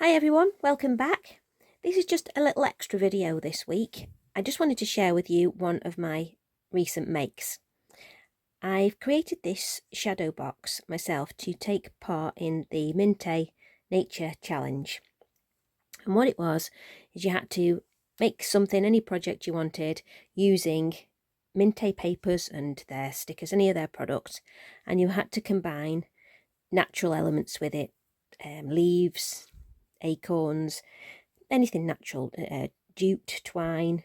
Hi everyone, welcome back. This is just a little extra video this week. I just wanted to share with you one of my recent makes. I've created this shadow box myself to take part in the Mintay Nature Challenge. And what it was is you had to make something, any project you wanted, using Mintay papers and their stickers, any of their products, and you had to combine natural elements with it, leaves, acorns, anything natural, jute, twine,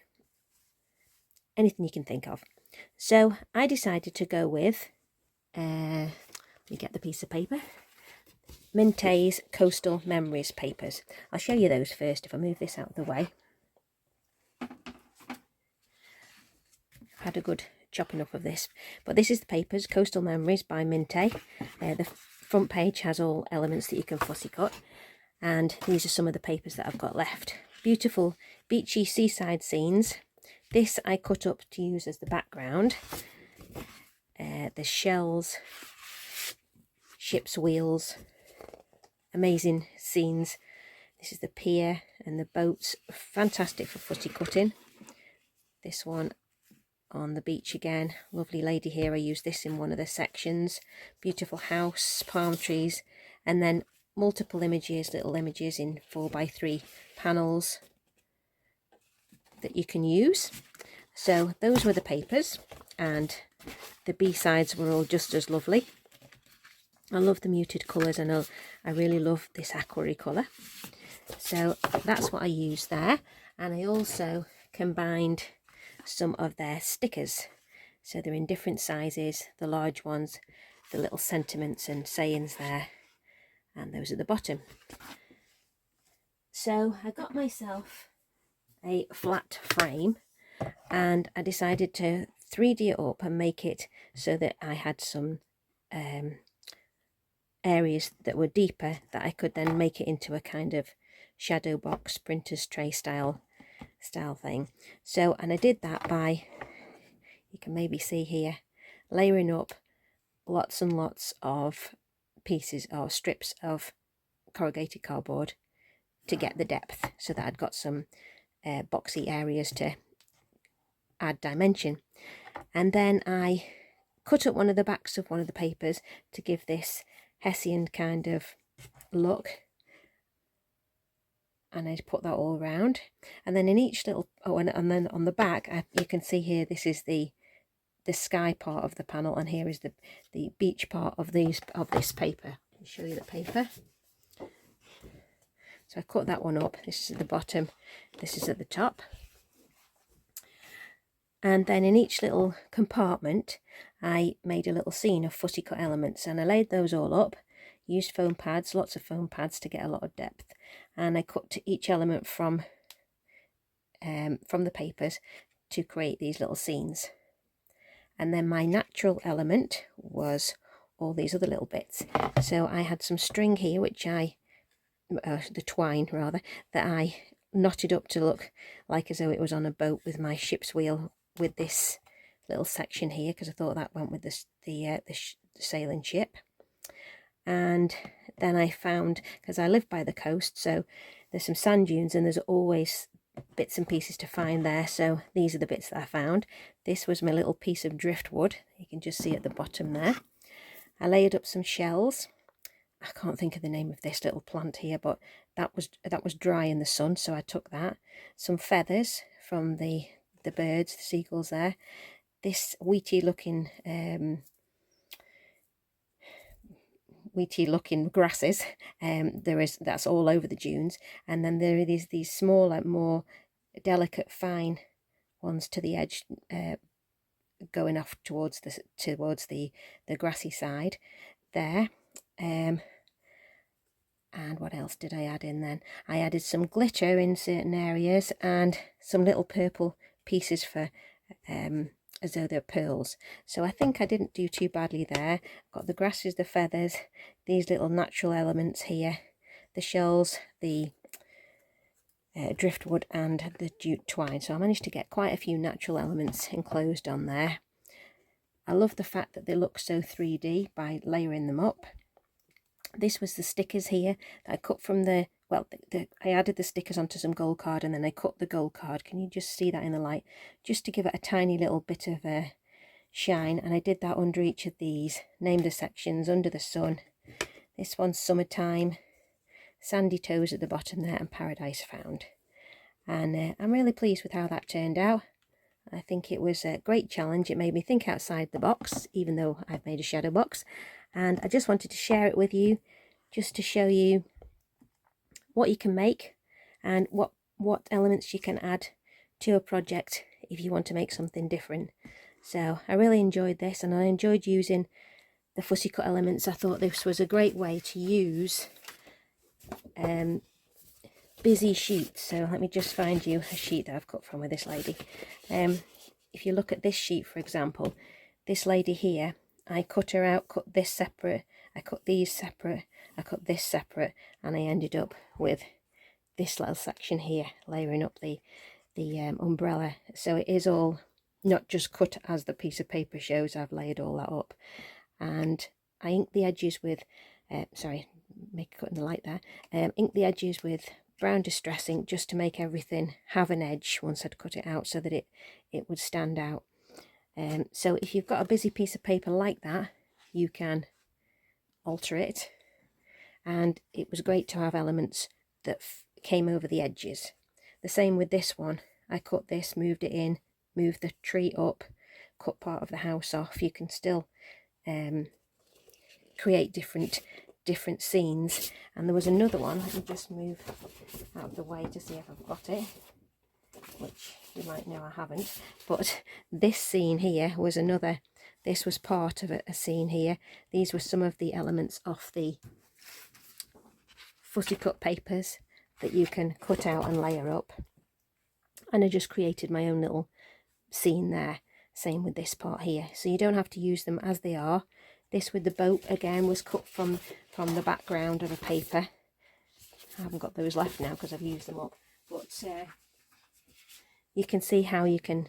anything you can think of. So I decided to go with, let me get the piece of paper, Mintay's Coastal Memories papers. I'll show you those first if I move this out of the way. I've had a good chopping up of this, but this is the papers, Coastal Memories by Mintay. The front page has all elements that you can fussy cut. And these are some of the papers that I've got left. Beautiful beachy seaside scenes. This I cut up to use as the background. The shells, ship's wheels, amazing scenes. This is the pier and the boats, fantastic for fussy cutting. This one on the beach again, lovely lady here. I used this in one of the sections. Beautiful house, palm trees, and then multiple images, little images in 4x3 panels that you can use. So those were the papers, and the B-sides were all just as lovely. I love the muted colours. I really love this aqua colour. So that's what I used there, and I also combined some of their stickers. So they're in different sizes, the large ones, the little sentiments and sayings there, and those at the bottom. So I got myself a flat frame and I decided to 3D it up and make it so that I had some areas that were deeper that I could then make it into a kind of shadow box, printer's tray style thing. So, and I did that by, you can maybe see here, layering up lots and lots of pieces or strips of corrugated cardboard to get the depth, so that I'd got some boxy areas to add dimension. And then I cut up one of the backs of one of the papers to give this Hessian kind of look, and I put that all around. And then in each little, and then on the back you can see here, this is the sky part of the panel, and here is the beach part of this paper. Let me show you the paper. So I cut that one up. This is at the bottom, this is at the top. And then in each little compartment I made a little scene of fussy cut elements, and I laid those all up, used foam pads, lots of foam pads to get a lot of depth, and I cut each element from the papers to create these little scenes. And then my natural element was all these other little bits. So I had some string here, which the twine rather, that I knotted up to look like as though it was on a boat with my ship's wheel, with this little section here, because I thought that went with the sailing ship. And then I found, because I live by the coast, so there's some sand dunes and there's always bits and pieces to find there. So these are the bits that I found. This was my little piece of driftwood, you can just see at the bottom there. I layered up some shells. I can't think of the name of this little plant here, but that was dry in the sun, so I took that. Some feathers from the birds, the seagulls there. This weedy looking grasses, that's all over the dunes. And then there are these smaller, more delicate, fine ones to the edge, going off towards the grassy side there. And what else did I add in then? I added some glitter in certain areas and some little purple pieces for as though they're pearls. So I think I didn't do too badly there. Got the grasses, the feathers, these little natural elements here, the shells, the driftwood and the jute twine. So I managed to get quite a few natural elements enclosed on there. I love the fact that they look so 3D by layering them up. This was the stickers here that I cut from the well, I added the stickers onto some gold card, and then I cut the gold card. Can you just see that in the light? Just to give it a tiny little bit of a shine, and I did that under each of these. Named the sections: Under the Sun, this one's Summertime, Sandy Toes at the bottom there, and Paradise Found. And I'm really pleased with how that turned out. I think it was a great challenge. It made me think outside the box, even though I've made a shadow box. And I just wanted to share it with you, just to show you what you can make and what elements you can add to a project if you want to make something different. So I really enjoyed this, and I enjoyed using the fussy cut elements. I thought this was a great way to use busy sheets. So let me just find you a sheet that I've cut from with this lady. If you look at this sheet, for example, this lady here, I cut her out, cut this separate, I cut these separate, I cut this separate, and I ended up with this little section here, layering up the umbrella. So it is all not just cut as the piece of paper shows. I've layered all that up, and I inked the edges with sorry, make a cut in the light there. Inked the edges with brown distress ink, just to make everything have an edge once I'd cut it out, so that it would stand out. So if you've got a busy piece of paper like that, you can alter it, and it was great to have elements that came over the edges. The same with this one. I cut this, moved it in, moved the tree up, cut part of the house off. You can still create different scenes. And there was another one, let me just move out of the way to see if I've got it, which you might know I haven't, but this scene here was another, this was part of a scene here. These were some of the elements off the fussy cut papers that you can cut out and layer up, and I just created my own little scene there. Same with this part here, so you don't have to use them as they are. This with the boat again was cut from the background of a paper. I haven't got those left now because I've used them up, but you can see how you can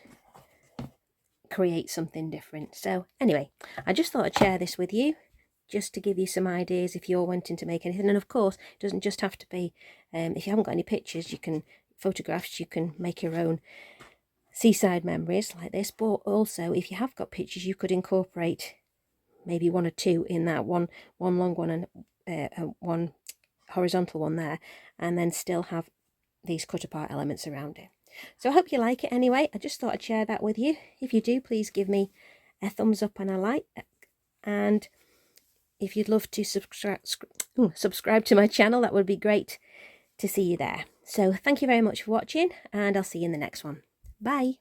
create something different. So anyway, I just thought I'd share this with you, just to give you some ideas if you're wanting to make anything. And of course, it doesn't just have to be, if you haven't got any pictures, you can, photographs, you can make your own seaside memories like this. But also, if you have got pictures, you could incorporate maybe one or two in that, one long one and one horizontal one there, and then still have these cut apart elements around it. So I hope you like it anyway. I just thought I'd share that with you. If you do, please give me a thumbs up and a like, and if you'd love to subscribe to my channel, that would be great to see you there. So thank you very much for watching, and I'll see you in the next one. Bye.